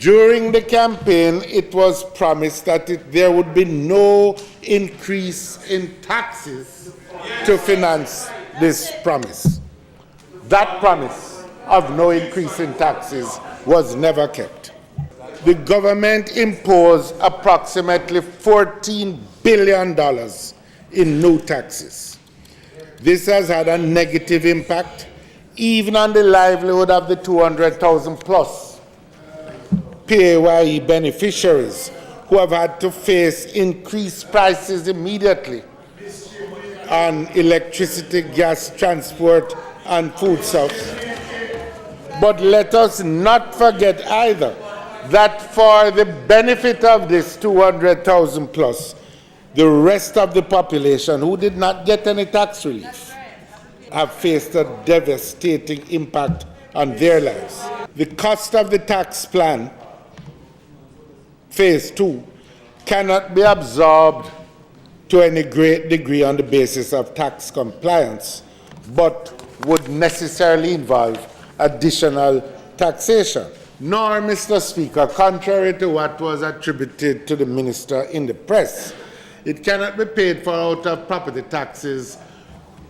During the campaign, it was promised that there would be no increase in taxes to finance this promise. That promise of no increase in taxes was never kept. The government imposed approximately $14 billion in new taxes. This has had a negative impact even on the livelihood of the 200,000 plus PAYE beneficiaries who have had to face increased prices immediately on electricity, gas, transport, and foodstuffs. But let us not forget either that for the benefit of this 200,000 plus, the rest of the population who did not get any tax relief have faced a devastating impact on their lives. The cost of the tax plan, phase 2, cannot be absorbed to any great degree on the basis of tax compliance, but would necessarily involve additional taxation. Nor, Mr. Speaker, contrary to what was attributed to the minister in the press, it cannot be paid for out of property taxes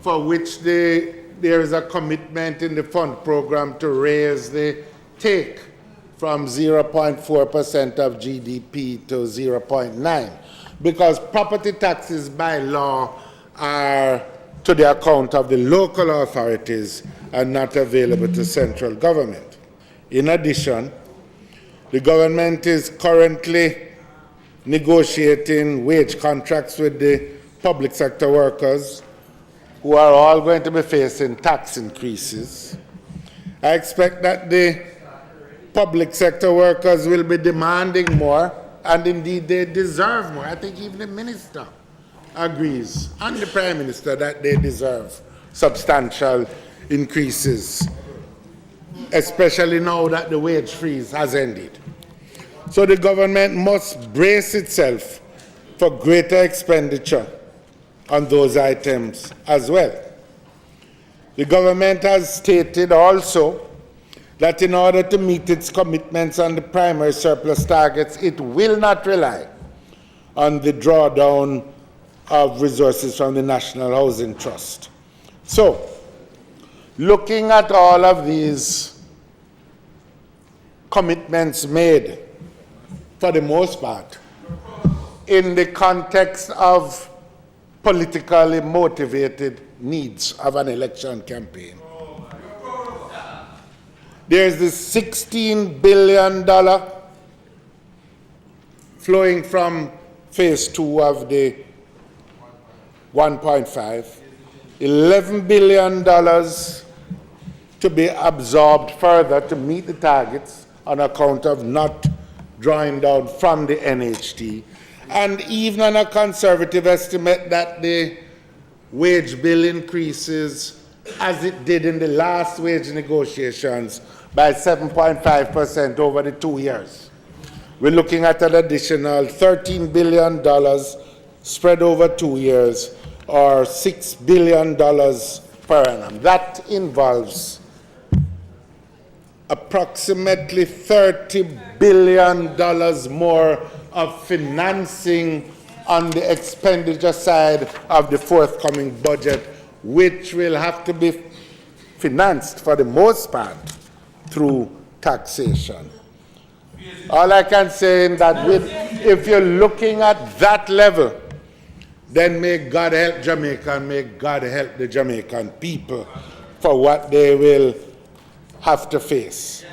for which there is a commitment in the fund program to raise the take from 0.4% of GDP to 0.9%, because property taxes by law are to the account of the local authorities and not available to central government. In addition, the government is currently negotiating wage contracts with the public sector workers who are all going to be facing tax increases. I expect that the public sector workers will be demanding more, and indeed they deserve more. I think even the minister agrees, and the Prime Minister, that they deserve substantial increases, especially now that the wage freeze has ended. So the government must brace itself for greater expenditure on those items as well. The government has stated also that in order to meet its commitments on the primary surplus targets, it will not rely on the drawdown of resources from the National Housing Trust. So, looking at all of these commitments made, for the most part, in the context of politically motivated needs of an election campaign, there's this $16 billion flowing from phase 2 of the 1.5, $11 billion to be absorbed further to meet the targets on account of not drawing down from the NHT, and even on a conservative estimate that the wage bill increases, as it did in the last wage negotiations, by 7.5% over the 2 years. We're looking at an additional $13 billion spread over 2 years, or $6 billion per annum. That involves approximately $30 billion more of financing on the expenditure side of the forthcoming budget, which will have to be financed for the most part through taxation. All I can say is that if you're looking at that level, then may God help Jamaica and may God help the Jamaican people for what they will have to face.